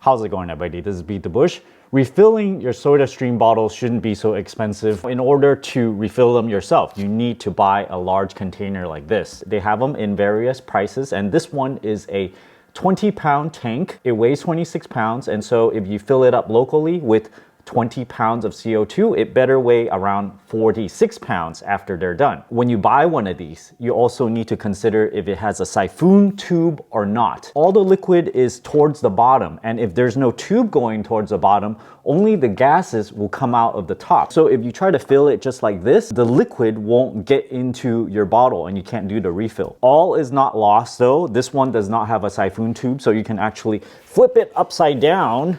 How's it going, everybody? This is Beat the Bush. Refilling your SodaStream bottles shouldn't be so expensive. In order to refill them yourself, you need to buy a large container like this. They have them in various prices, and this one is a 20-pound tank. It weighs 26 pounds, and so if you fill it up locally with 20 pounds of CO2, it better weigh around 46 pounds after they're done. When you buy one of these, you also need to consider if it has a siphon tube or not. All the liquid is towards the bottom, and if there's no tube going towards the bottom, only the gases will come out of the top. So if you try to fill it just like this, the liquid won't get into your bottle and you can't do the refill. All is not lost though. This one does not have a siphon tube, so you can actually flip it upside down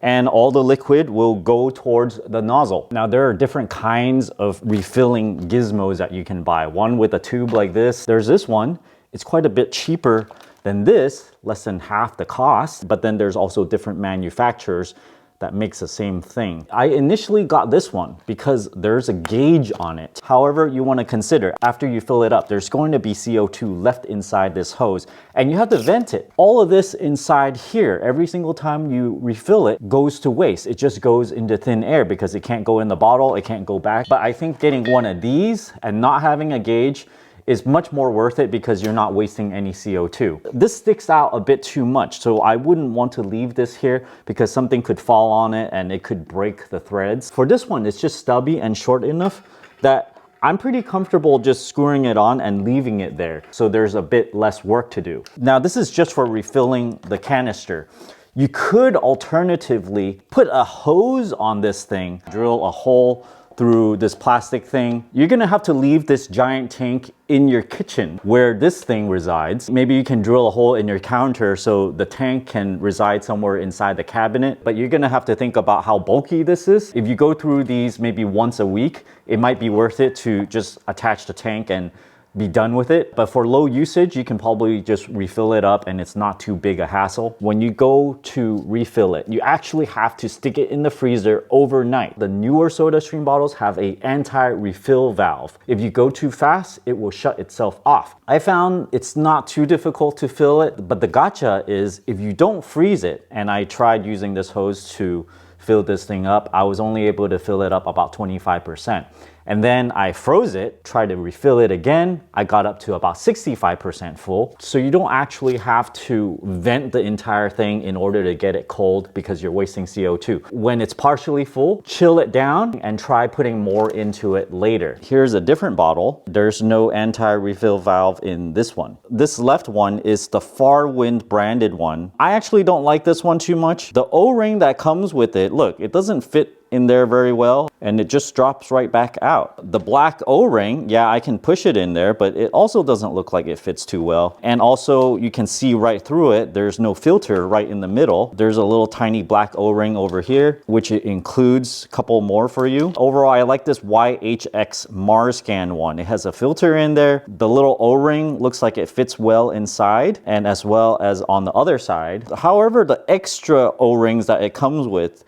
and all the liquid will go towards the nozzle. Now there are different kinds of refilling gizmos that you can buy. One with a tube like this. There's this one. It's quite a bit cheaper than this, less than half the cost. But then there's also different manufacturers that makes the same thing. I initially got this one because there's a gauge on it. However, you want to consider after you fill it up, there's going to be CO2 left inside this hose and you have to vent it. All of this inside here, every single time you refill it, goes to waste. It just goes into thin air because it can't go in the bottle, it can't go back. But I think getting one of these and not having a gauge is much more worth it because you're not wasting any CO2. This sticks out a bit too much, so I wouldn't want to leave this here because something could fall on it and it could break the threads. For this one, it's just stubby and short enough that I'm pretty comfortable just screwing it on and leaving it there, so there's a bit less work to do. Now this is just for refilling the canister. You could alternatively put a hose on this thing, drill a hole through this plastic thing. You're gonna have to leave this giant tank in your kitchen where this thing resides. Maybe you can drill a hole in your counter so the tank can reside somewhere inside the cabinet, but you're gonna have to think about how bulky this is. If you go through these maybe once a week, it might be worth it to just attach the tank and be done with it. But for low usage, you can probably just refill it up and it's not too big a hassle. When you go to refill it, you actually have to stick it in the freezer overnight. The newer SodaStream bottles have a anti-refill valve. If you go too fast, it will shut itself off. I found it's not too difficult to fill it, but the gotcha is if you don't freeze it, and I tried using this hose to fill this thing up, I was only able to fill it up about 25%. And then I froze it, tried to refill it again. I got up to about 65% full. So you don't actually have to vent the entire thing in order to get it cold because you're wasting CO2. When it's partially full, chill it down and try putting more into it later. Here's a different bottle. There's no anti-refill valve in this one. This left one is the Farwind branded one. I actually don't like this one too much. The O-ring that comes with it, look, it doesn't fit in there very well and it just drops right back out. The black O-ring, yeah, I can push it in there, but it also doesn't look like it fits too well. And also you can see right through it, there's no filter right in the middle. There's a little tiny black O-ring over here, which it includes a couple more for you. Overall, I like this YHX Marscan one. It has a filter in there. The little O-ring looks like it fits well inside and as well as on the other side. However, the extra O-rings that it comes with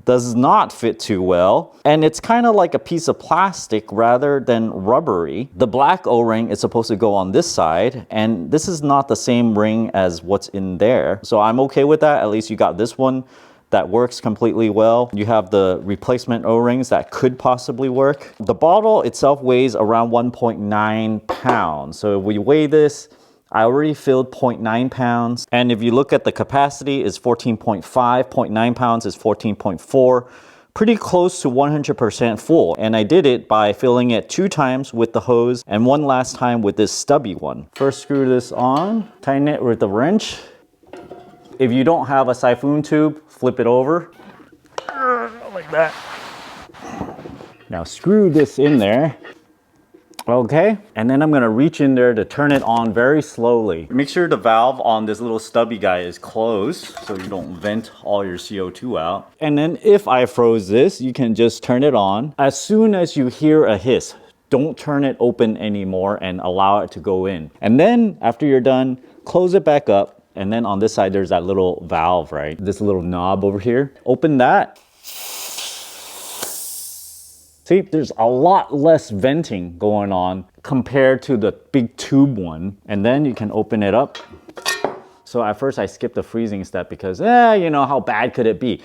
does not fit too well, and it's kind of like a piece of plastic rather than rubbery. The black O-ring is supposed to go on this side, and this is not the same ring as what's in there, so I'm okay with that. At least you got this one that works completely well. You have the replacement O-rings that could possibly work. The bottle itself weighs around 1.9 pounds, so if we weigh this, I already filled 0.9 pounds. And if you look at the capacity, is 14.5, 0.9 pounds is 14.4. Pretty close to 100% full. And I did it by filling it 2 times with the hose and 1 last time with this stubby one. First screw this on, tighten it with a wrench. If you don't have a siphon tube, flip it over. Like that. Now screw this in there. Okay, and then I'm gonna reach in there to turn it on very slowly. Make sure the valve on this little stubby guy is closed so you don't vent all your CO2 out. And then if I froze this, you can just turn it on. As soon as you hear a hiss, don't turn it open anymore and allow it to go in. And then after you're done, close it back up. And then on this side, there's that little valve, right? This little knob over here. Open that. See, there's a lot less venting going on compared to the big tube one. And then you can open it up. So at first I skipped the freezing step because, you know, how bad could it be?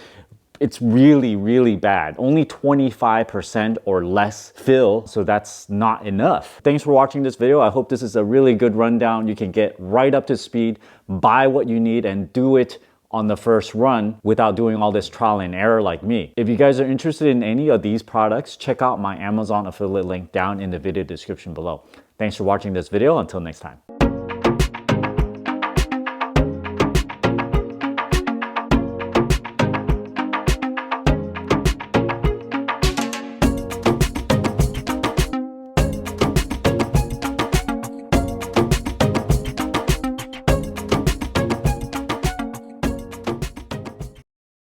It's really, really bad. Only 25% or less fill, so that's not enough. Thanks for watching this video. I hope this is a really good rundown. You can get right up to speed, buy what you need, and do it on the first run without doing all this trial and error like me. If you guys are interested in any of these products, check out my Amazon affiliate link down in the video description below. Thanks for watching this video. Until next time.